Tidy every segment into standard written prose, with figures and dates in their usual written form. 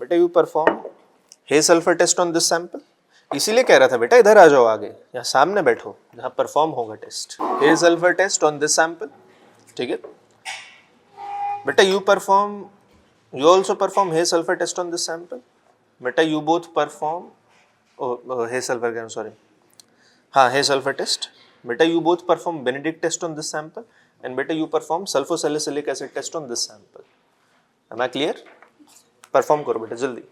बेटा you perform Hay sulphur test on this sample. इसीलिए कह रहा था बेटा इधर आ जाओ आगे, यहाँ सामने बैठो जहाँ परफॉर्म होगा test. Hay sulphur test on this sample, ठीक है बेटा। You perform, you also perform Hay sulphur test on this sample. बेटा you both perform Hay sulphur क्या, सॉरी, हाँ हे सल्फर टेस्ट। बेटा you both perform Benedict test on this sample and बेटा you perform sulphosalicylic acid test on this sample. Am I clear? Perform करो बेटा जल्दी।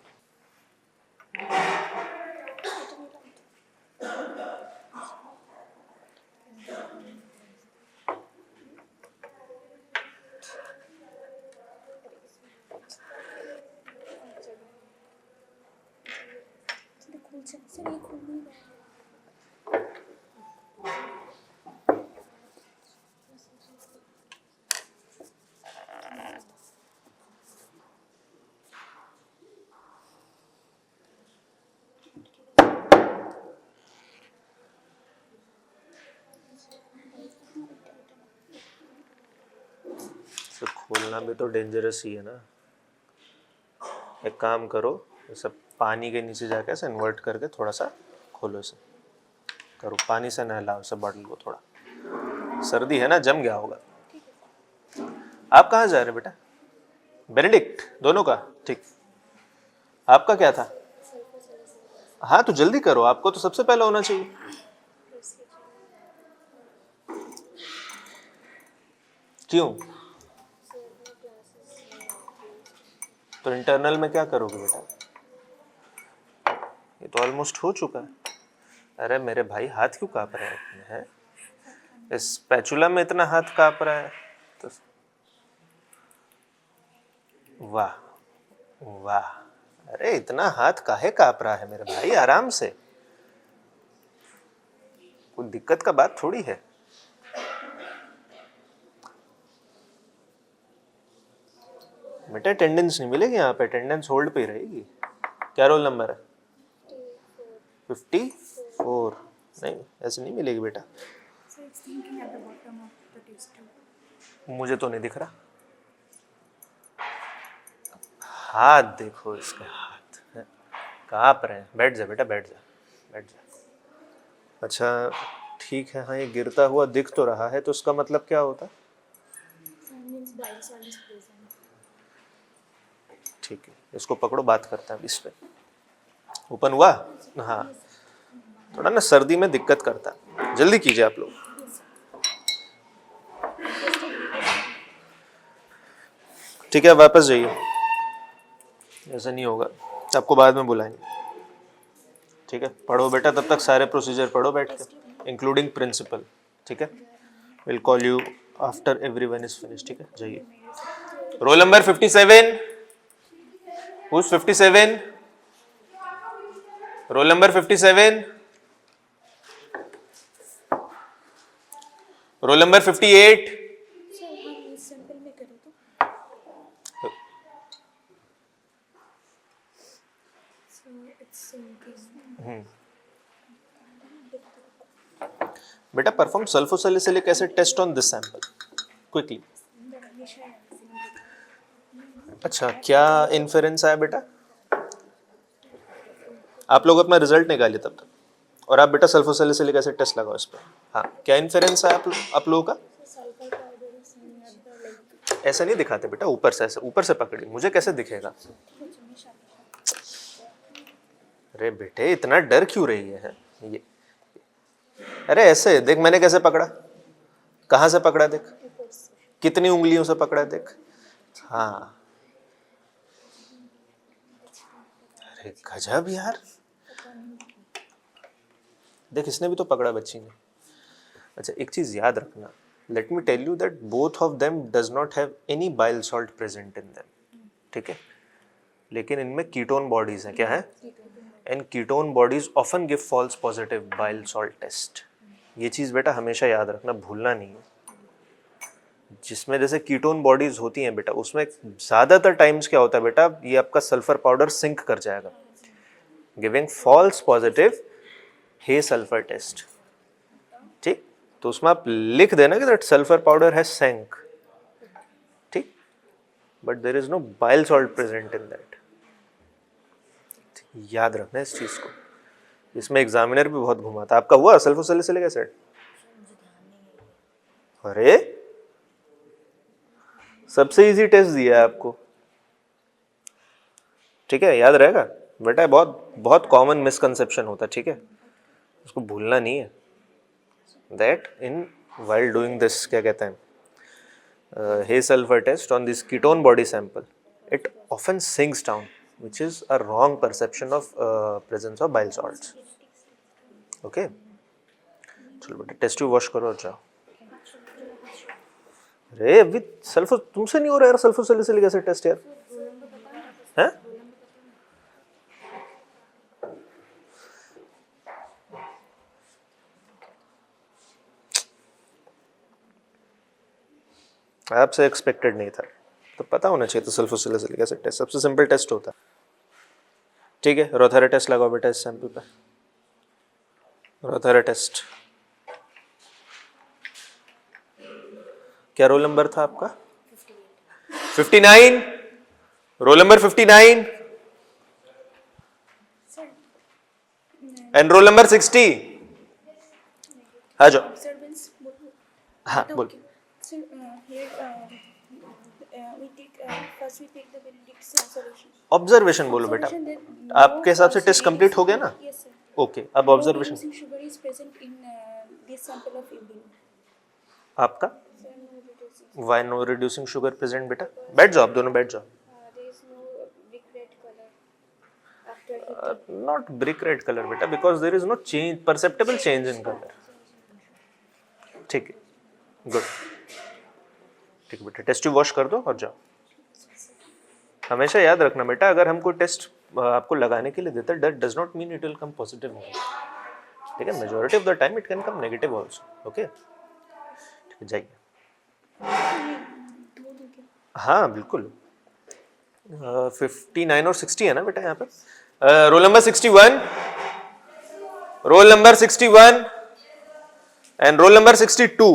तो खोलना भी तो डेंजरस ही है ना। एक काम करो, सब पानी के नीचे जाके ऐसे इन्वर्ट करके थोड़ा सा खोलो, इसे करो, पानी से नहलाओ इसे बॉटल को थोड़ा। सर्दी है ना, जम गया होगा। आप कहाँ जा रहे हैं बेटा? बेनेडिक्ट दोनों का, ठीक। आपका क्या था? हाँ तो जल्दी करो, आपको तो सबसे पहले होना चाहिए। क्यों? तो इंटरनल में क्या करोगे बेटा? ये तो ऑलमोस्ट हो चुका है। अरे मेरे भाई हाथ क्यों कांप रहे हैं? इस स्पैचुला में इतना हाथ कांप रहा है तो वाह वाह। अरे इतना हाथ काहे कांप रहा है मेरे भाई? आराम से, कोई दिक्कत का बात थोड़ी है। बेटा अटेंडेंस नहीं मिलेगी यहाँ पे, अटेंडेंस होल्ड पे ही रहेगी। क्या रोल नंबर है? 54। नहीं ऐसे नहीं मिलेगी बेटा, मुझे तो नहीं दिख रहा। हाथ देखो इसके, हाथ कांप रहे हैं। बैठ जा बेटा, बैठ जा, बैठ जा। अच्छा ठीक है, हाँ ये गिरता हुआ दिख तो रहा है, तो उसका मतलब क्या होता? ठीक है, इसको पकड़ो, बात करते हैं इस पे। ओपन हुआ? हाँ, थोड़ा ना सर्दी में दिक्कत करता है, जल्दी कीजिए आप लोग। ठीक है वापस जाइए, ऐसा नहीं होगा, आपको बाद में बुलाएंगे। ठीक है पढ़ो बेटा, तब तक सारे प्रोसीजर पढ़ो बैठ के, इंक्लूडिंग प्रिंसिपल। ठीक है, will call you after everyone is finish. ठीक है जाइए। Roll number 57। Who is 57? Roll number 57। Roll number 58। बेटा perform sulphosalicylic acid test on this sample quickly. अच्छा क्या इन्फेरेंस आया बेटा? आप लोग अपना रिजल्ट निकालिए तब तक, और आप बेटा सल्फोसैलिसिलिक एसिड टेस्ट लगाओ इस पर। हाँ क्या इन्फेरेंस है आप लोगों का? ऐसा नहीं दिखाते बेटा, ऊपर से, ऐसे ऊपर से पकड़ी, मुझे कैसे दिखेगा? अरे बेटे इतना डर क्यों रही है ये? अरे ऐसे देख, मैंने कैसे पकड़ा, कहाँ से पकड़ा देख, कितनी उंगलियों से पकड़ा देख। हाँ अरे गजब यार, देख इसने भी तो पकड़ा बच्ची ने। अच्छा एक चीज याद रखना, let me tell you that both of them does not have any bile salt present in them. ठीक है, लेकिन इनमें कीटोन बॉडीज हैं। क्या है? And ketone bodies often give false positive bile salt test. ये चीज़ बेटा हमेशा याद रखना, भूलना नहीं है। जिसमें जैसे कीटोन बॉडीज होती हैं बेटा, उसमें ज़्यादातर टाइम्स क्या होता है बेटा, ये आपका सल्फर पाउडर सिंक कर जाएगा, giving false positive Hay sulphur test. ठीक, तो उसमें आप लिख देना कि that sulphur powder has sank. ठीक, but there is no bile salt present in that. याद रखना इस चीज़ को, इसमें एग्जामिनर भी बहुत घुमाता। आपका हुआ सल्फोसैलिसिलिक एसिड? अरे सबसे इजी टेस्ट दिया है आपको, ठीक है, याद रहेगा बेटा। बहुत बहुत कॉमन मिसकंसेप्शन होता है, ठीक है, उसको भूलना नहीं है। That in while doing this, क्या कहते हैं, Hay sulfur test on this ketone body sample, it often sinks down, which is a wrong perception of presence of bile salts. Okay, चलो बेटा टेस्ट ट्यूब वॉश करो और जाओ। अरे अभी सल्फर तुमसे नहीं हो रहा यार, सल्फोसैलिसिलिक एसिड टेस्ट यार, हैं? आपसे एक्सपेक्टेड नहीं था, तो पता होना चाहिए था सल्फोसैलिसिलिक एसिड टेस्ट सबसे सिंपल टेस्ट होता है। ठीक है, रोथेरा टेस्ट लगाओ बेटा इस सैंपल पे, रोथेरा टेस्ट। क्या रोल नंबर था आपका? 59, roll number 59 and roll number 60। हाँ जाओ, हाँ बोल। ऑब्जर्वेशन बोलो बेटा, आपके हिसाब से टेस्ट कंप्लीट हो गया ना? ओके, अब ऑब्जर्वेशन आपका। Why no reducing sugar present बेटा? बैठ जाओ, आप दोनों बैठ जाओ। Not brick red color बेटा, because there is no change, perceptible change in color. ठीक है, गुड, ठीक बेटा, टेस्ट ट्यूब वॉश कर दो और जाओ। हमेशा याद रखना बेटा, अगर हम कोई टेस्ट आपको लगाने के लिए देता है, that does not mean it will come positive only. ठीक है, majority of the time it can come negative also. Okay, ठीक है, जाइए। हाँ बिल्कुल, 59 और 60 है ना बेटा यहाँ पे। Roll number 61, roll number 61 and roll number 62।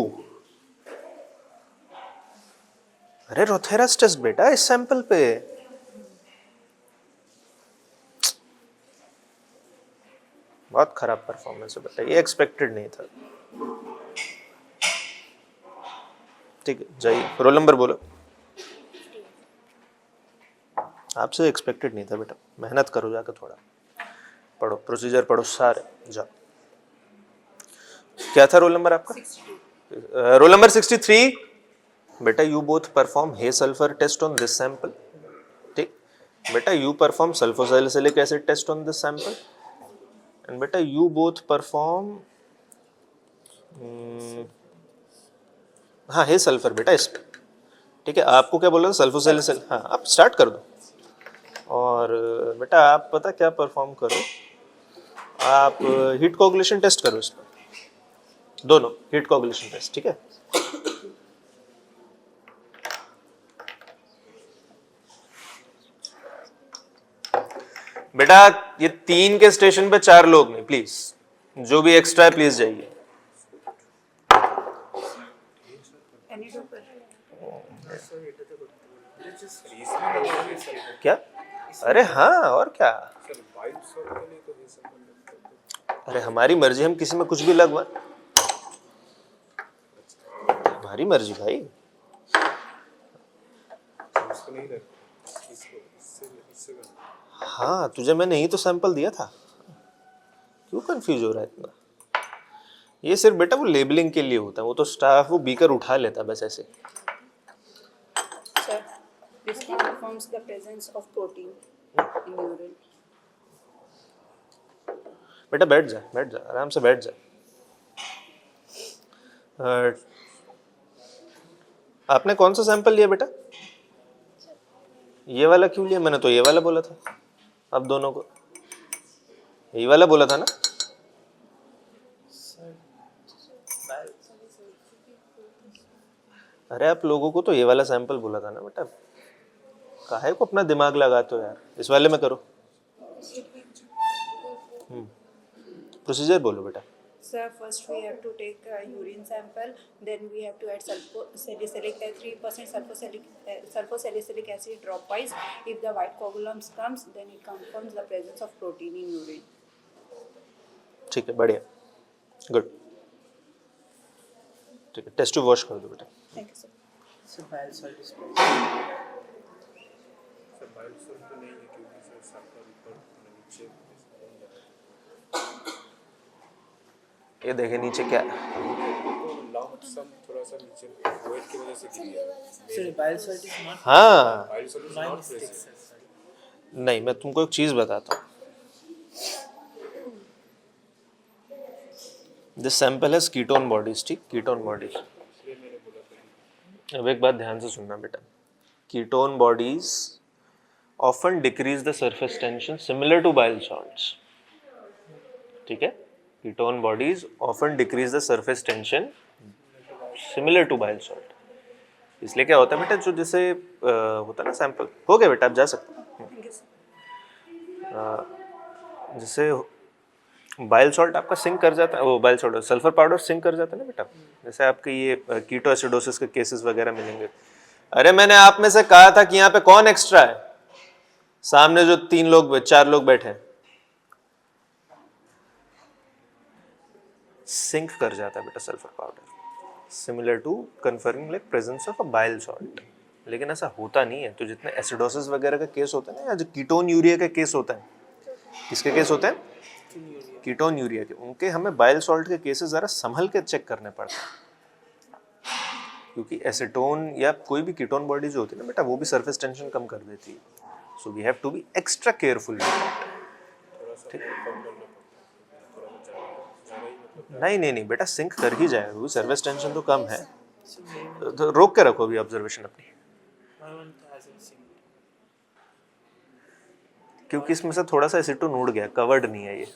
अरे रोथेरास टेस्ट बेटा इस सैंपल पे, बहुत खराब परफॉर्मेंस है बेटा, ये एक्सपेक्टेड नहीं था। ठीक है, जाइए, रोल नंबर बोलो। आपसे एक्सपेक्टेड नहीं था बेटा, मेहनत करो, जाकर थोड़ा पढ़ो, प्रोसीजर पढ़ो सारे, जाओ। क्या था रोल नंबर आपका? रोल नंबर 63 बेटा, you both perform Hay sulphur test on this sample. ठीक बेटा, you perform sulphosalicylic acid test on this sample and बेटा यू बोथ परफॉर्म हाँ हे सल्फर बेटा इस, ठीक है। आपको क्या बोला था? सल्फोसैलिसिल, हाँ आप स्टार्ट कर दो। और बेटा आप पता क्या परफॉर्म करो, आप हीट कोगुलेशन टेस्ट करो इस पर, दोनों हीट कोगुलेशन टेस्ट, ठीक है। बेटा ये 3 के स्टेशन पे 4 लोग नहीं, प्लीज जो भी एक्स्ट्रा है प्लीज जाइए। क्या? अरे हाँ, और क्या, अरे हमारी मर्जी, हम किसी में कुछ भी लगवा, हमारी मर्जी भाई। हाँ तुझे मैंने ही तो सैंपल दिया था, क्यों कंफ्यूज हो रहा है इतना? ये सिर्फ बेटा वो लेबलिंग के लिए होता है, वो तो स्टाफ वो बीकर उठा लेता है बस ऐसे। This confirms the presence of protein in urine. बेटा बैठ जा, बैठ जा, आराम से बैठ जा। आपने कौन सा सैंपल लिया बेटा? ये वाला क्यों लिया? मैंने तो ये वाला बोला था, अब दोनों को ये वाला बोला था ना। अरे आप लोगों को तो ये वाला सैंपल बोला था ना बेटा, काहे को अपना दिमाग लगाते हो यार, इस वाले में करो। प्रोसीजर बोलो बेटा। Sir, first we have to take a urine sample, then we have to add sulfosalicylic 3% sulfosalicylic acid dropwise. If the white coagulums comes, then it confirms the presence of protein in urine. ठीक है, बढ़िया, good. ठीक है, test tube wash कर दो बेटा। Thank you, sir. So bile salt is present. Sir bile salt तो नहीं है क्योंकि सर सल्फर ऊपर नीचे ये देखे नीचे क्या है? लॉन्ग सम थोड़ा सा नीचे वेट की वजह से गिर गया। So bile salt is not. हाँ, bile salt is My not mistake, present. sir. Sorry. नहीं, मैं तुमको एक चीज बताता हूँ। This sample has ketone bodies, ठीक, कीटोन बॉडीज। अब एक बात ध्यान से सुनना बेटा, ketone bodies often decrease the surface tension similar to bile salts, ठीक है? Ketone bodies often decrease the surface tension similar to bile salt. इसलिए क्या होता है बेटा, जो जैसे होता है ना सैंपल, हो गया बेटा, आप जा सकते हो। Thank you, sir. जैसे बाइल सॉल्ट आपका सिंक कर जाता है, वो bile salt sulphur powder sink कर जाता है ना बेटा। जैसे आपके ये कीटो एसिडोसिस के केसेस वगैरह मिलेंगे। अरे मैंने आप में से कहा था कि यहाँ पे कौन एक्स्ट्रा है? सामने जो 3 लोग 4 लोग बैठे हैं, सिंक कर जाता है बेटा sulphur powder, similar to confirming like presence of a bile salt. लेकिन ऐसा होता नहीं है। तो जितने एसिडोसिस वगैरह का केस होता है ना, या जो कीटोन यूरिया का केस होता है, किसके केस होते हैं? कीटोन यूरिया के। उनके हमें बाइल सॉल्ट के केसेस ज़रा संभल के चेक करने पड़ते हैं, क्योंकि एसीटोन या कोई भी कीटोन बॉडी जो होती है ना बेटा, वो भी सरफेस टेंशन कम कर देती है। So we have to be extra careful. नहीं नहीं नहीं बेटा, सिंक कर ही जाएगा, वो सरफेस टेंशन तो कम है। तो रोक के रखो अभी ऑब्जर्वेशन अपनी, I want as a single. क्योंकि इसमें से थोड़ा सा एसीटोन उड़ गया, कवर्ड नहीं है ये।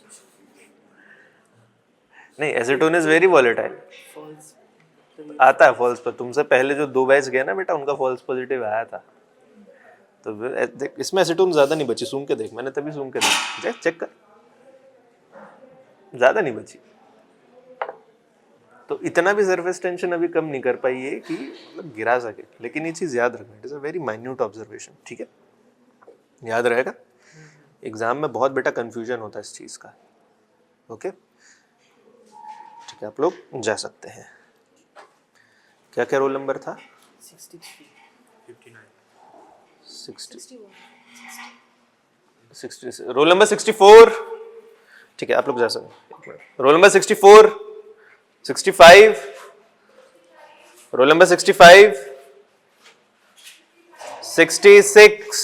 नहीं, acetone is very volatile. False. आता है फॉल्स पर। तुमसे पहले जो 2 बैच गए ना बेटा, उनका फॉल्स पॉजिटिव आया था। तो इसमें एसीटोन ज्यादा नहीं बची, सूंघ के देख, मैंने तभी सूंघ के देख, चेक कर, ज्यादा नहीं बची। तो इतना भी सरफेस टेंशन अभी कम नहीं कर पाई है कि मतलब गिरा सके। लेकिन ये चीज याद रखना, it is a very minute observation, ठीक है? याद रहेगा। एग्जाम में बहुत बेटा कंफ्यूजन होता है इस चीज का। ओके, ठीक है, आप लोग जा सकते हैं। क्या क्या रोल नंबर था? 63. 60 रोल नंबर 64। ठीक है, आप लोग जा सकते हैं। Roll number 64, 65, roll number 65, 66,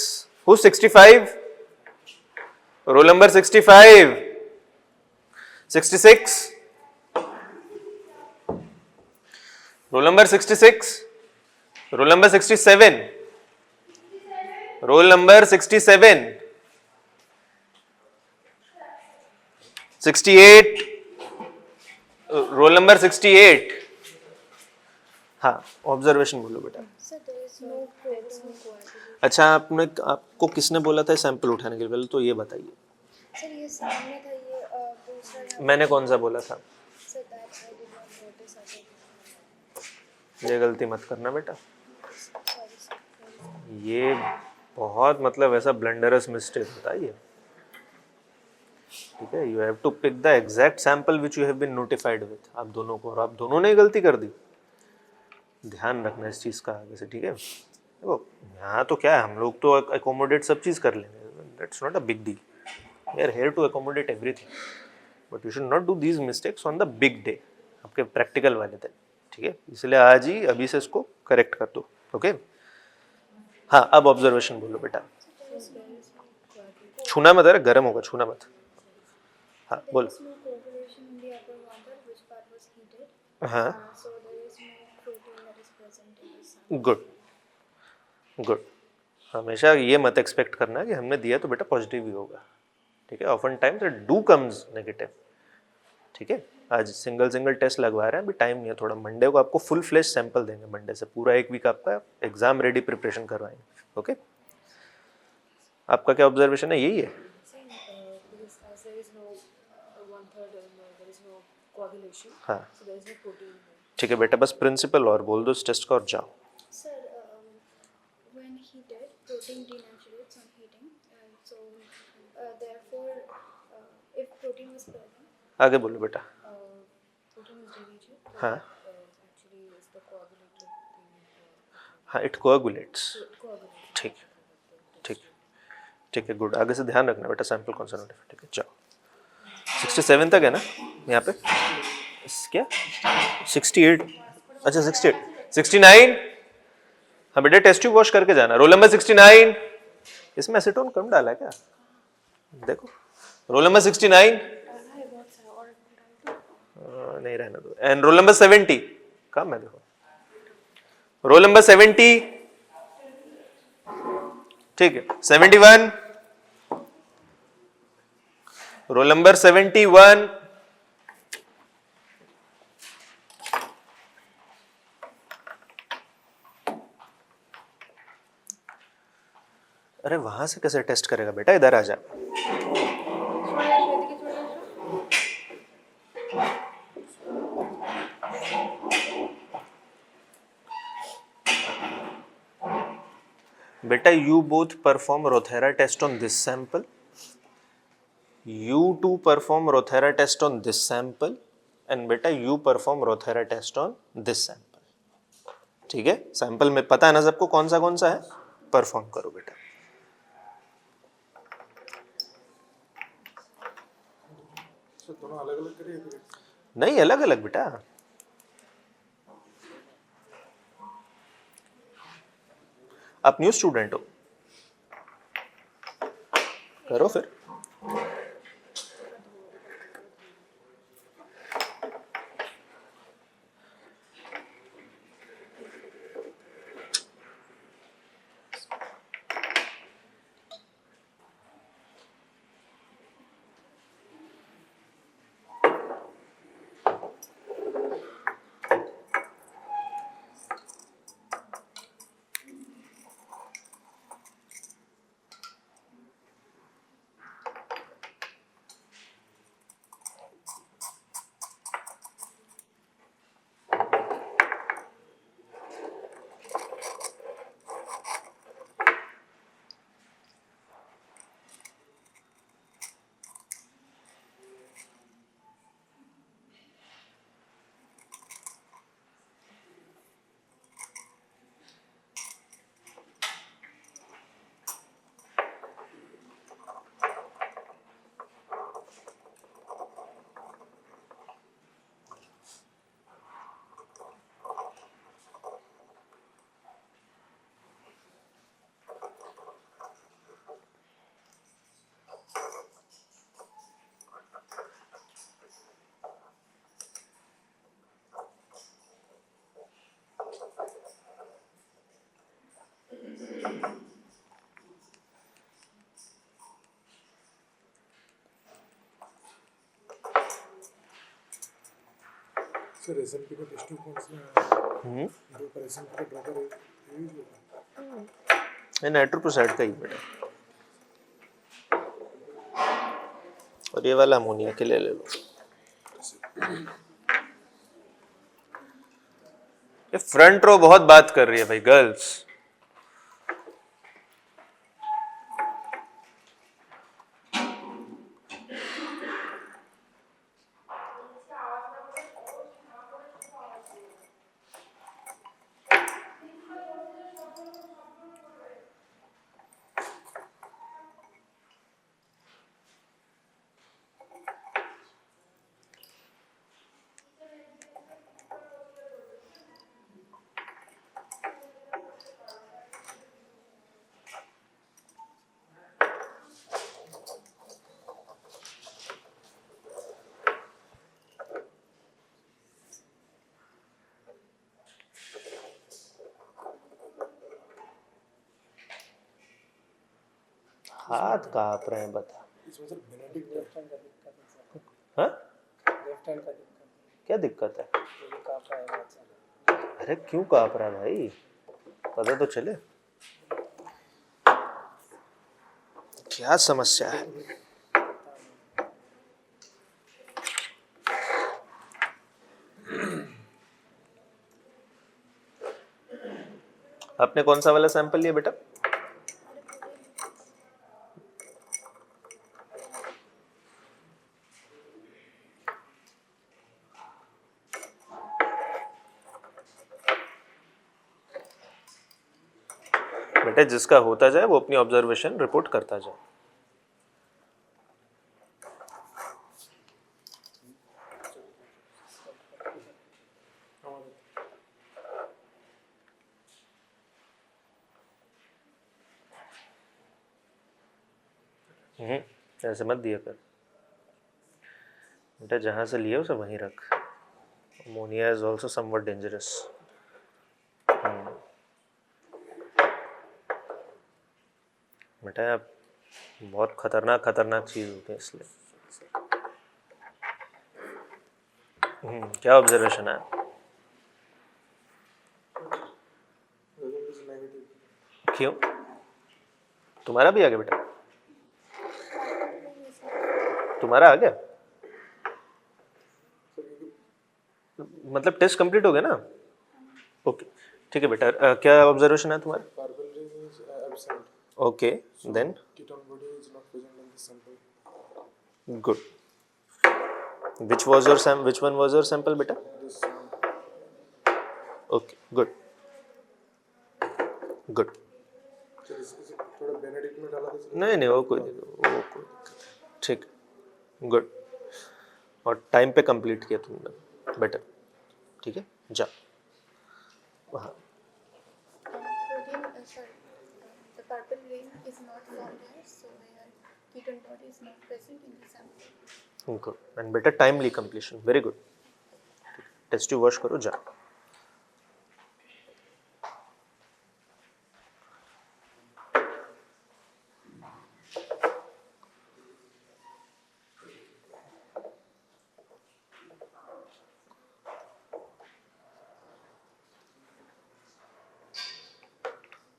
who's 65? Roll number 65, 66, roll number 66, roll number 67, roll number 67, 68, roll number 68। हाँ, ऑब्जर्वेशन बोलो बेटा। अच्छा, आपको किसने बोला था सैंपल उठाने के लिए? पहले तो ये बताइए। सर ये सामने था, ये दूसरा मैंने कौन सा बोला था? Sir that I did not notice other. ये गलती मत करना बेटा। Sorry sir. ये बहुत मतलब ऐसा ब्लंडरस मिस्टेक होता है ये, ठीक है? You have to pick the exact sample which you have been notified with, आप दोनों को। और आप दोनों ने गलती कर दी, ध्यान रखना इस चीज़ का आगे से, ठीक है? देखो यहाँ तो क्या है, हम लोग तो अकोमोडेट सब चीज़ कर लेंगे, that's not a big deal. We are here to accommodate everything, but you should not do these mistakes on the big day, आपके प्रैक्टिकल वाले दिन, ठीक है? इसलिए आज ही अभी से इसको करेक्ट कर दो, ओके? हाँ, अब ऑब्जर्वेशन बोलो बेटा। छूना मत, अरे गर्म होगा, छूना मत। हाँ बोलो। There is no coagulation in the upper water, which part was heated. हाँ, So there is no protein that is present in the sample. Good good. हमेशा ये मत एक्सपेक्ट करना कि हमने दिया तो बेटा पॉजिटिव ही होगा, ठीक है? Often times it do comes negative, ठीक है? आज सिंगल टेस्ट लगवा रहे हैं, अभी टाइम नहीं है थोड़ा। मंडे को आपको फुल फ्लेश सैंपल देंगे, मंडे से पूरा 1 वीक आपका एग्जाम रेडी प्रिपरेशन करवाएंगे, ओके? आपका क्या ऑब्जर्वेशन है? यही है। Because as there is no 1/3 and there is no coagulation. हाँ So there is no protein there. ठीक है बेटा, बस प्रिंसिपल और बोल दो इस टेस्ट का और जाओ. Sir, when heated, protein denaturates on heating, and so therefore, if protein was present, आगे बोलो बेटा. protein is denatured. So हाँ actually, is the coagulated thing. हाँ, इट कोएगुलेट्स. Coagulation. ठीक ठीक ठीक है, गुड. आगे से ध्यान रखना बेटा, सैंपल कौन सा नोटिफाई. ठीक है, जाओ. 67 तक है ना यहाँ पे? क्या 68? अच्छा 68, 69. हाँ बेटा, टेस्ट ट्यूब वॉश करके जाना. Roll number 69. इसमें एसीटोन कम डाला है क्या? देखो, रोल नंबर 69. नहीं रहना दो. एंड रोल नंबर 70 कम है. देखो, रोल नंबर 70. ठीक है, 71. Roll number 71. अरे वहां से कैसे टेस्ट करेगा बेटा, इधर आ जा. बेटा, you both perform Rothera test on this sample. You two perform Rothera test on this sample. And बेटा, you perform Rothera test on this sample. ठीक है, सैंपल में पता है ना सबको कौन सा है. परफॉर्म करो बेटा. दोनों अलग अलग करिए. नहीं, अलग अलग बेटा. आप न्यू स्टूडेंट हो, करो फिर. सर एसएमपी का टेस्ट कौन सा है? पर एसएमपी का ड्रॉपर यूज होता है. नाइट्रोप्रोसाइड का ही बेटा. और ये वाला अमोनिया के लिए ले लो. ये फ्रंट रो बहुत बात कर रही है भाई गर्ल्स. हाथ कांप रहे हैं बता. इसमें सर बेनेडिक्ट लेफ्ट हैंड का दिक्कत है सर. हाँ, लेफ्ट हैंड का दिक्कत. क्या दिक्कत है? ये काफ रहा है बहुत सारा. अरे क्यों कांप रहा है भाई, पता तो चले. क्या समस्या है? आपने कौन सा वाला सैंपल लिया बेटा? बेटा जिसका होता जाए वो अपनी ऑब्जर्वेशन रिपोर्ट करता जाए। ऐसे मत दिया कर बेटा, जहां से लिए उसे वहीं रख। Ammonia is also somewhat dangerous. बेटा आप बहुत खतरनाक चीज होती है इसलिए। क्या ऑब्जर्वेशन है? Result is negative. क्यों? तुम्हारा भी आ गया बेटा? तुम्हारा आ गया? मतलब टेस्ट कंप्लीट हो गया ना? ओके ठीक है बेटा। क्या ऑब्जर्वेशन है तुम्हारा? Purple ring is absent. Okay then Ketone body is not present in this sample. Good. which one was your sample बेटा? This okay good good. so is it थोड़ा बेनेडिक्ट में डाला था? नहीं वो कोई दिक्कत नहीं। ठीक गुड। और टाइम पे कंप्लीट किया तुमने, बेटर। ठीक है जा। हाँ Protein, sorry, the purple ring is not found here, so their ketone body is not present in the sample. Good and better timely completion, very good. Test tube wash करो जा।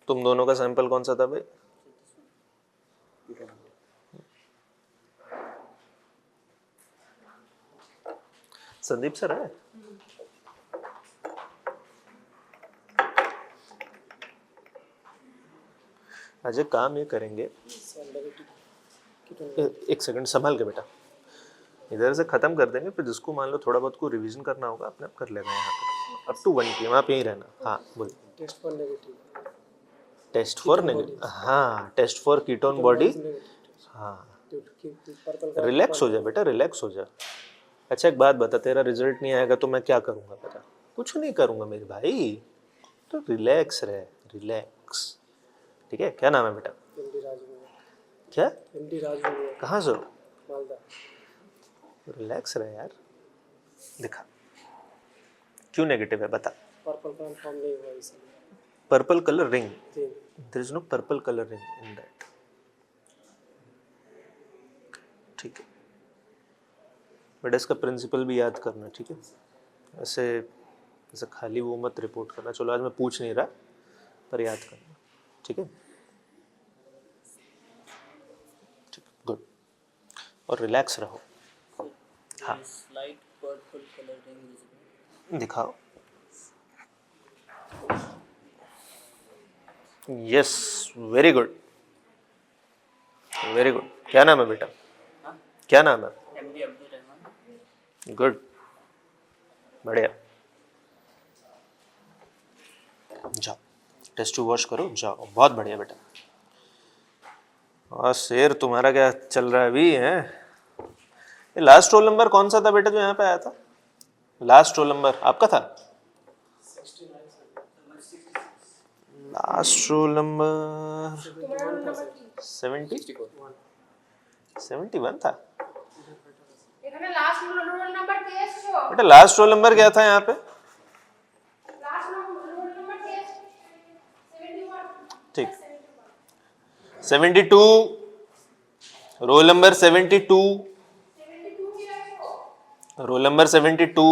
तुम दोनों का सैंपल कौन सा था भाई? संदीप सर है? अजय काम ये करेंगे, एक सेकंड संभाल के बेटा, इधर से खत्म कर देंगे, फिर जिसको मान लो थोड़ा बहुत को रिवीजन करना होगा अपने आप कर लेगा। यहाँ पे अप टू 1 PM आप यहीं रहना। हाँ बोलिए। Test for negative. Test for negative, हाँ टेस्ट फॉर कीटोन बॉडी। हाँ Purple रिलैक्स हो जा बेटा, रिलैक्स हो जा। अच्छा एक बात बता, तेरा रिजल्ट नहीं आएगा तो मैं क्या करूँगा बेटा? कुछ नहीं करूँगा मेरे भाई, तो रिलैक्स रहे, रिलैक्स। ठीक है क्या नाम है बेटा? MD Raju. क्या? MD Raju. कहाँ से हो? Malda. रिलैक्स रहे यार। दिखा क्यों नेगेटिव है बता। Purple confirm नहीं हुआ इसलिए. पर्पल कलर रिंग, जी. There is no purple colour ring in that. ठीक है बेटा, इसका प्रिंसिपल भी याद करना। ठीक है ऐसे खाली वो मत रिपोर्ट करना। चलो आज मैं पूछ नहीं रहा, पर याद करना। ठीक है ठीक गुड। और रिलैक्स रहो। हाँ Slight purple color ring visible. दिखाओ। Yes very good very good. क्या नाम है बेटा? क्या नाम है? MD Abdul Rahman. गुड बढ़िया। जाओ टेस्ट ट्यूब वॉश करो जाओ। बहुत बढ़िया बेटा। और शेर तुम्हारा क्या चल रहा है अभी है? ये लास्ट रोल नंबर कौन सा था बेटा जो यहाँ पे आया था? लास्ट रोल नंबर आपका था? लास्ट रोल नंबर 71 था এখানে লাস্ট রোল নাম্বার কে এসছো बेटा। लास्ट रोल नंबर क्या था यहाँ पे? লাস্ট রোল নাম্বার কে এসছো 71 ठीक 72 रोल नंबर 72 72 কি রাখছো रोल नंबर 72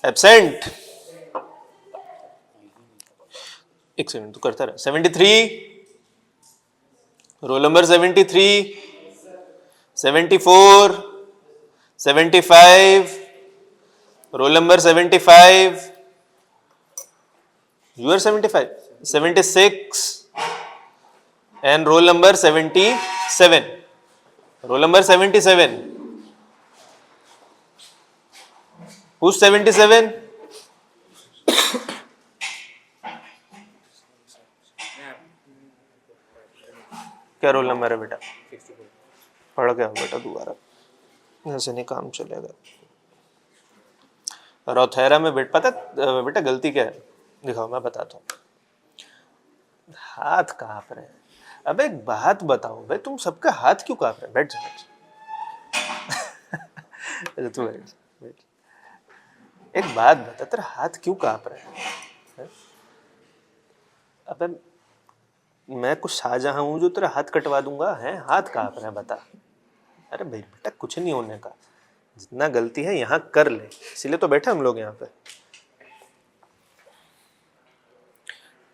एब्सेंट। एक सेकंड तू करता रहा। 73 roll number 73 74 75 roll number 75. You are 75. 76. And roll number 77. Roll number 77. Who's 77? क्या रोल नंबर है बेटा? पढ़ के आओ बेटा दोबारा, ऐसे नहीं काम चलेगा। रोथेरा में पता बेटा गलती क्या है, दिखाओ मैं बताता हूँ। हाथ कांप रहे हैं। अबे एक बात बताओ भाई, तुम सबका हाथ क्यों कांप रहे हैं? बैठ जा अच्छा तू बैठ। एक बात बता, तेरा हाथ क्यों कांप रहे हैं? अबे मैं कुछ शाहजहां हूं जो तेरा हाथ कटवा दूंगा? है हाथ कांप रहे हैं, बता। अरे भाई बेटा कुछ नहीं होने का, जितना गलती है यहाँ कर ले, इसीलिए तो बैठे हम लोग यहाँ पे।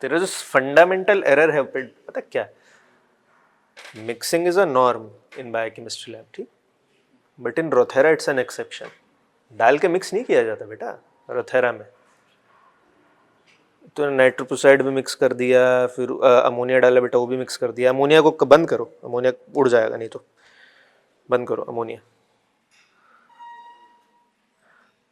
तेरा जो फंडामेंटल एरर है पता क्या? Mixing is a norm in biochemistry lab, ठीक, but in Rothera it's an exception. डाल के मिक्स नहीं किया जाता बेटा रोथेरा में। तो नाइट्रोपोसाइड भी मिक्स कर दिया, फिर अमोनिया डाला बेटा, वो भी मिक्स कर दिया। अमोनिया को बंद करो, अमोनिया उड़ जाएगा, नहीं तो बंद करो अमोनिया।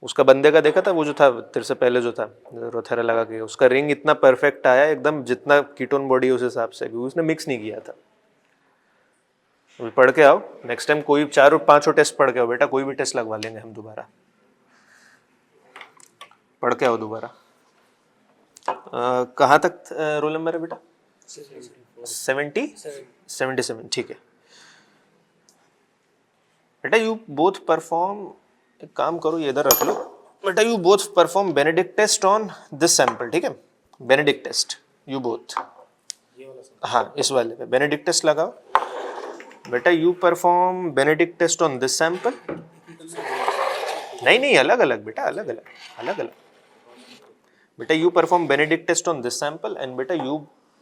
उसका बंदे का देखा था, वो जो था तेरे से पहले जो था रोथेरा लगा के, उसका रिंग इतना परफेक्ट आया एकदम, जितना कीटोन बॉडी उस हिसाब से, क्योंकि उसने मिक्स नहीं किया था। अभी पढ़ के आओ, नेक्स्ट टाइम कोई 4 और 5 टेस्ट पढ़ के आओ बेटा, कोई भी टेस्ट लगवा लेंगे हम दोबारा। पढ़ के आओ दोबारा। कहाँ तक रोल नंबर है बेटा? 77, ठीक है बेटा। यू बोथ परफॉर्म, एक काम करो ये इधर रख लो बेटा, you both perform Benedict test on this sample, ठीक है? बेनेडिक्ट टेस्ट यू बोथ, हाँ इस वाले पे बेनेडिक्ट टेस्ट लगाओ बेटा। You perform Benedict test on this sample. नहीं अलग अलग बेटा, अलग अलग बेटा। You perform Benedict test on this sample and बेटा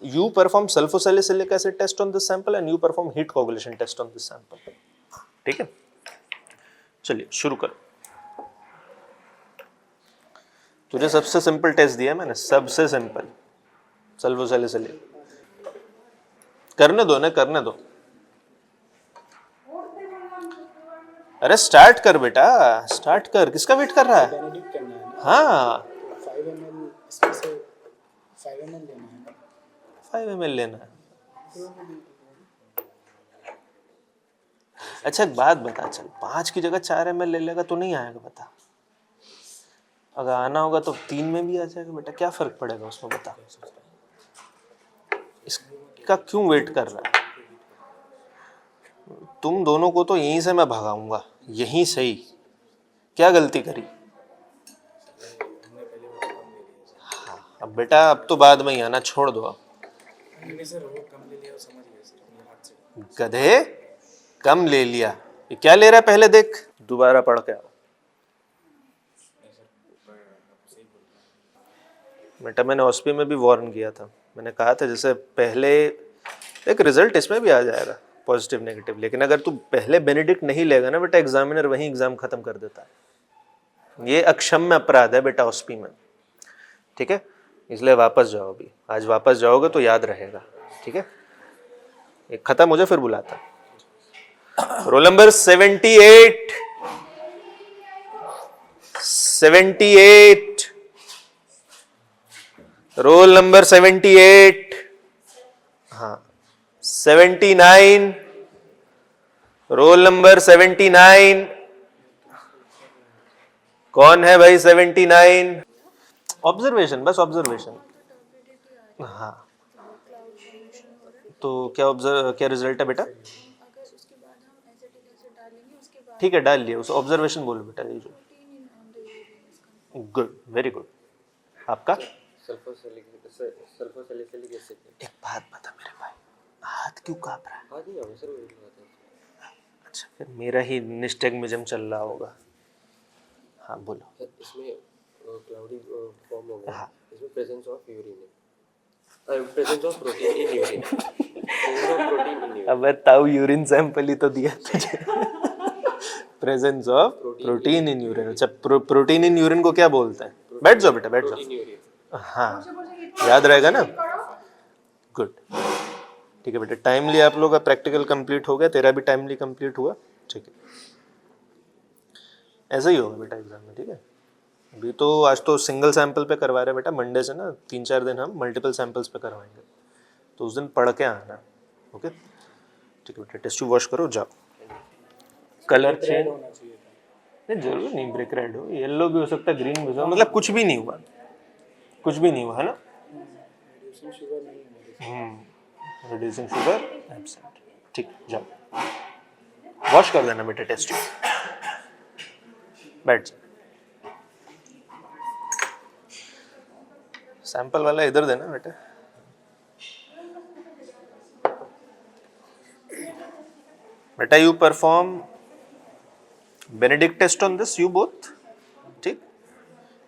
you perform sulphosalicylic acid test on this sample and you perform heat coagulation test on this sample, ठीक है? चलिए शुरू करो। तुझे सबसे सिंपल टेस्ट दिया मैंने, सबसे सिंपल सल्फोसैलिसिलिक। करने दो ना, करने दो। अरे स्टार्ट कर बेटा, स्टार्ट कर। किसका वेट कर रहा है? बेनेडिक्ट करना है ना, हाँ 5 ml इसमें से 5 ml लेना है ना। 5 ml लेना है। अच्छा एक बात बता, चल 5 की जगह 4 ml ले लेगा तो नहीं आएगा बता? अगर आना होगा तो 3 में भी आ जाएगा बेटा, क्या फर्क पड़ेगा उसमें बता? इसका क्यों वेट कर रहा है? तुम दोनों को तो यहीं से मैं भगाऊंगा, यहीं से ही। क्या गलती करी? हाँ अब बेटा, अब तो बाद में ही आना, छोड़ दो अब। गधे कम ले लिया, ये क्या ले रहा है पहले देख। दोबारा पढ़ के आओ बेटा। मैंने ऑस्पी में भी वार्न किया था, मैंने कहा था जैसे पहले एक रिजल्ट इसमें भी आ जाएगा पॉजिटिव नेगेटिव, लेकिन अगर तू पहले बेनेडिक्ट नहीं लेगा ना बेटा, एग्जामिनर वहीं एग्जाम खत्म कर देता है। ये अक्षम्य अपराध है बेटा ऑस्पी में, ठीक है? इसलिए वापस जाओ अभी, आज वापस जाओगे तो याद रहेगा, ठीक है? एक खत्म हो जाए फिर बुलाता। रोल नंबर 78 रोल नंबर 78, हाँ 79, रोल नंबर 79। कौन है भाई 79? ऑब्जर्वेशन, बस ऑब्जर्वेशन। हाँ तो क्या रिजल्ट है बेटा? ठीक है डाल लिया, उस ऑब्जर्वेशन बोलो बेटा। ये जो गुड, वेरी गुड। आपका? सल्फोसैलिसिलिक एसिड। एक बात बता मेरे भाई, हाथ क्यों कांप रहा है? हाँ जी सर, वही लगाते हैं। अच्छा फिर मेरा ही निस्टैग्मिज्म चल रहा होगा। हाँ बोलो। इसमें क्लाउडी फॉर्म हो गया। हाँ। इसमें प्रेजेंस ऑफ यूरिन है, presence of protein in urine, presence of protein in urine. अब ताऊ यूरिन सैंपल ही तो दिया तुझे। Presence of protein in urine. अच्छा, प्रोटीन इन यूरिन को क्या बोलते हैं? बैठ जाओ बेटा, बैठ जाओ। हाँ, याद रहेगा ना? गुड, ठीक है बेटा। टाइमली आप लोग का प्रैक्टिकल कंप्लीट हो गया, तेरा भी टाइमली कंप्लीट हुआ, ठीक है। ऐसा ही होगा बेटा एग्जाम में, ठीक है। अभी तो आज तो सिंगल सैंपल पे करवा रहे हैं बेटा, मंडे से ना 3-4 दिन हम मल्टीपल सैंपल्स पे करवाएंगे, तो उस दिन पढ़ के आना, ओके। ठीक है बेटा, टेस्ट वॉश करो, जाओ। कलर चेंज होना चाहिए था। नहीं, जरूर नहीं ब्रेक रेड हो, येलो भी हो सकता है, ग्रीन भी हो सकता है, मतलब कुछ भी नहीं हुआ, कुछ भी नहीं हुआ, है ना? रिड्यूसिंग शुगर नहीं है। रिड्यूसिंग शुगर एब्सेंट, ठीक, जाओ वॉश कर देना बेटा टेस्ट ट्यूब, बैठ जाओ। सैंपल वाला इधर देना बेटा। बेटा you perform Benedict test on this, you both, ठीक।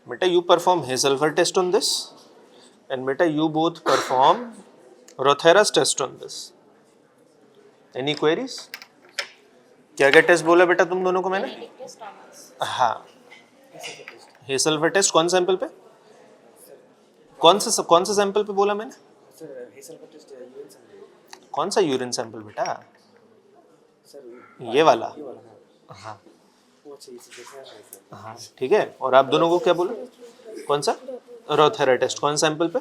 बेटा you perform Hay sulphur test on this, and बेटा you both perform Rothera's test on this. Any queries? क्या क्या टेस्ट बोला बेटा तुम दोनों को मैंने? हाँ, हेसल्फर टेस्ट कौन सैंपल पे? कौन सा सैंपल पे बोला मैंने? Sir Hay sulphur test urine sample. कौन सा यूरिन सैंपल बेटा? सर ये वाला? ये वाला हाँ वो चाहिए सर। हाँ, ठीक है। और आप दोनों को क्या बोला? कौन सा? रोथेरा टेस्ट कौन सैंपल पे?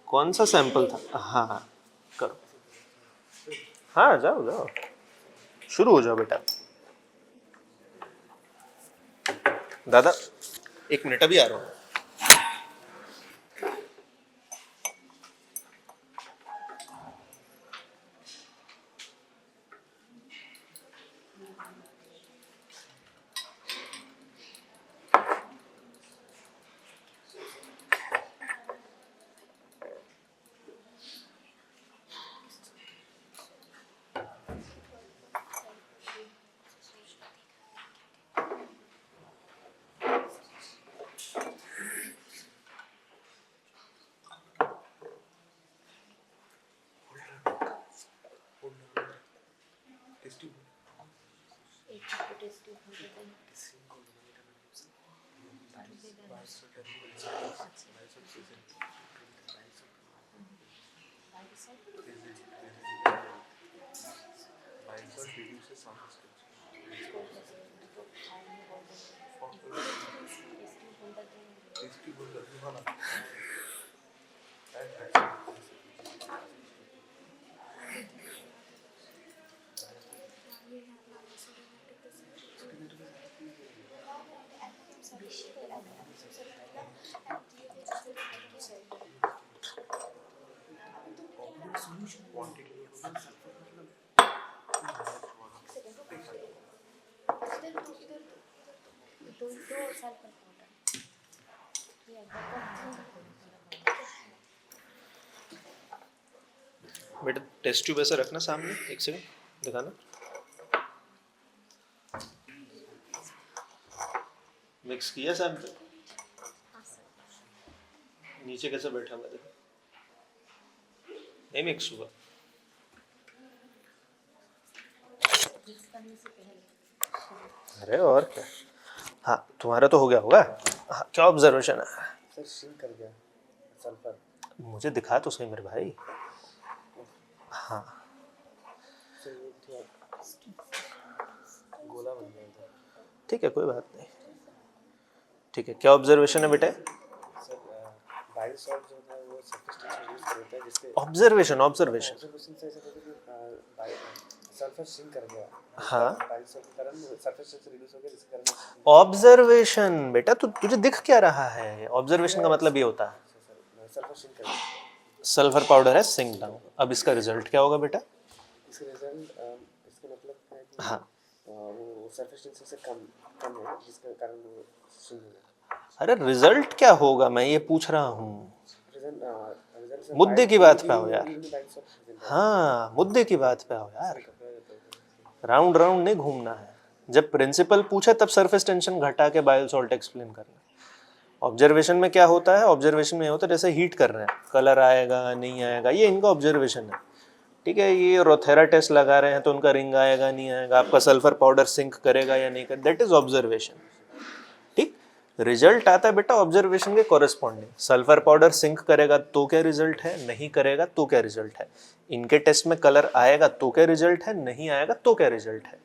कौन सा सैंपल था? हाँ, करो। हाँ, जाओ जाओ, शुरू हो जाओ बेटा। दादा 1 मिनट, अभी आ रहा हूँ। बेटा टेस्ट ट्यूब ऐसा रखना सामने, 1 सेकंड दिखाना। मिक्स किया सैंपल? नीचे कैसे बैठा हुआ देखो, नहीं मिक्स हुआ। अरे और क्या। हाँ, तुम्हारा तो हो गया होगा। हाँ, क्या ऑब्जर्वेशन है? सर श्रिंक कर गया सल्फर। मुझे दिखा तो सही मेरे भाई। हाँ, सर ये थोड़ा गोला बन गया था। ठीक है, कोई बात नहीं। ठीक है, क्या ऑब्जर्वेशन है बेटा? सर बाइल सॉल्ट जो था वो सफिशिएंट यूज करता है जिससे ऑब्जर्वेशन ऑब्जर्वेशन से ऐसा था कि सल्फर श्रिंक कर गया। हाँ, बाइल सॉल्ट के कारण सल्फर से रिड्यूस हो गया, जिसके कारण ऑब्जर्वेशन बेटा, तुझे दिख क्या रहा है? ऑब्जर्वेशन का मतलब ये होता है सल्फर श्रिंक कर गया। सल्फर पाउडर है सिंक डाउन। अब इसका रिजल्ट क्या होगा बेटा? इसका रिजल्ट इसका मतलब है कि हाँ, वो सल्फर से कम है, जिसके कारण वो श्रिंक हो गया। अरे रिजल्ट क्या होगा, मैं ये पूछ रहा हूँ। रिजल्ट मुद्दे की बात पे आओ यार। हाँ, मुद्दे की बात पे आओ यार, राउंड राउंड नहीं घूमना है। जब प्रिंसिपल पूछे तब सरफेस टेंशन घटा के बाइल सॉल्ट एक्सप्लेन करना। ऑब्जर्वेशन में क्या होता है? ऑब्जर्वेशन में होता है जैसे हीट कर रहे हैं, कलर आएगा नहीं आएगा, ये इनका ऑब्जर्वेशन है, ठीक है, ये रोथेरा टेस्ट लगा रहे हैं तो उनका रिंग आएगा नहीं आएगा, आपका सल्फर पाउडर सिंक करेगा या नहीं करेगा, दैट इज ऑब्जर्वेशन। ठीक, रिजल्ट आता है बेटा ऑब्जर्वेशन के कॉरेस्पॉन्डिंग। सल्फर पाउडर सिंक करेगा तो क्या रिजल्ट है, नहीं करेगा तो क्या रिजल्ट है। इनके टेस्ट में कलर आएगा तो क्या रिजल्ट है, नहीं आएगा तो क्या रिजल्ट है।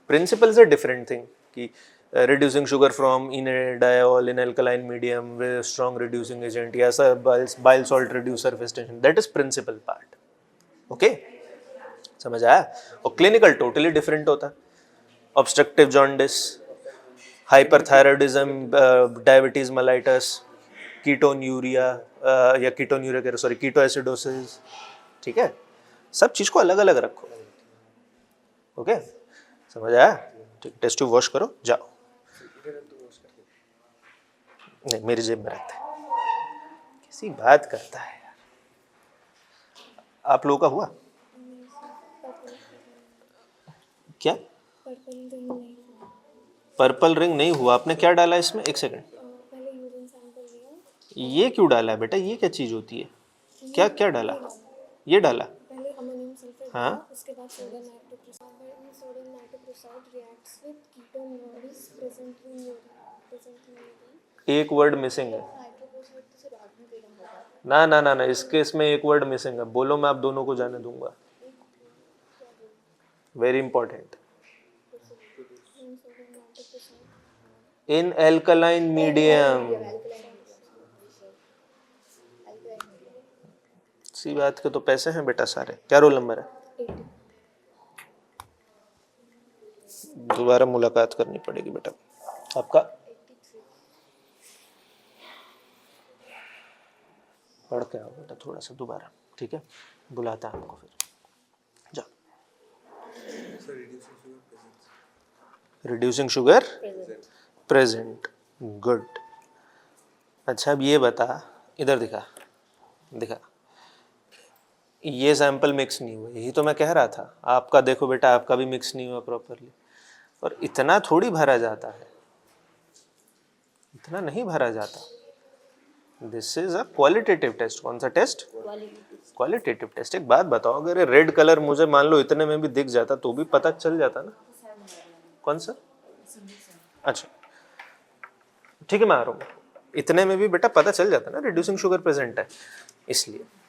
प्रिंसिपल से डिफरेंट थिंग कि reducing sugar from enediol in alkaline medium with strong reducing agent या सब bile salt reduce surface tension, that is principal part। Okay, समझ आया। और क्लिनिकल टोटली डिफरेंट होता है। Obstructive jaundice, hyperthyroidism, diabetes mellitus, ketonuria या ketonuria sorry ketoacidosis, ठीक है, सब चीज को अलग अलग रखो। ओके, समझ आया। ठीक, टेस्ट ट्यूब वॉश करो, जाओ। नहीं, मेरी जेब में रहता है। किसी बात करता है यार। आप लोगों का हुआ क्या? पर्पल रिंग नहीं हुआ। आपने क्या डाला इसमें? एक सेकंड, पहले यूरिन सैंपल लिया, ये क्यों डाला है बेटा? ये क्या चीज होती है? क्या क्या डाला? ये डाला? पहले अमोनियम सल्फेट हाँ। दिया, उसके बाद sodium nitrochloride. Sodium nitrochloride reacts with ketonoids present in urine. एक वर्ड मिसिंग है। नाइट्रोक्लोराइड तो सिर्फ बाद में देना होगा। ना ना ना ना, इसके इसमें एक वर्ड मिसिंग है। बोलो, मैं आप दोनों को जाने दूंगा। Very important. In alkaline medium. सी बात के तो पैसे हैं बेटा सारे। क्या रोल नंबर है? दोबारा मुलाकात करनी पड़ेगी बेटा। आपका पढ़ के आओ बेटा थोड़ा सा दोबारा, ठीक है? बुलाता है आपको फिर। जाओ। Reducing sugar present, good. अच्छा, अब ये बता, इधर दिखा दिखा। ये सैंपल मिक्स नहीं हुआ, यही तो मैं कह रहा था। आपका देखो बेटा, आपका भी मिक्स नहीं हुआ प्रॉपरली। और इतना थोड़ी भरा जाता है, इतना नहीं भरा जाता। This is a qualitative test. कौन सा टेस्ट? Qualitative test. एक बात बताओ, अगर रेड कलर मुझे मान लो इतने में भी दिख जाता तो भी पता चल जाता ना। कौन सा? अच्छा ठीक है, मैं आ रहा हूँ। इतने में भी बेटा पता चल जाता ना रिड्यूसिंग शुगर प्रेजेंट है, इसलिए।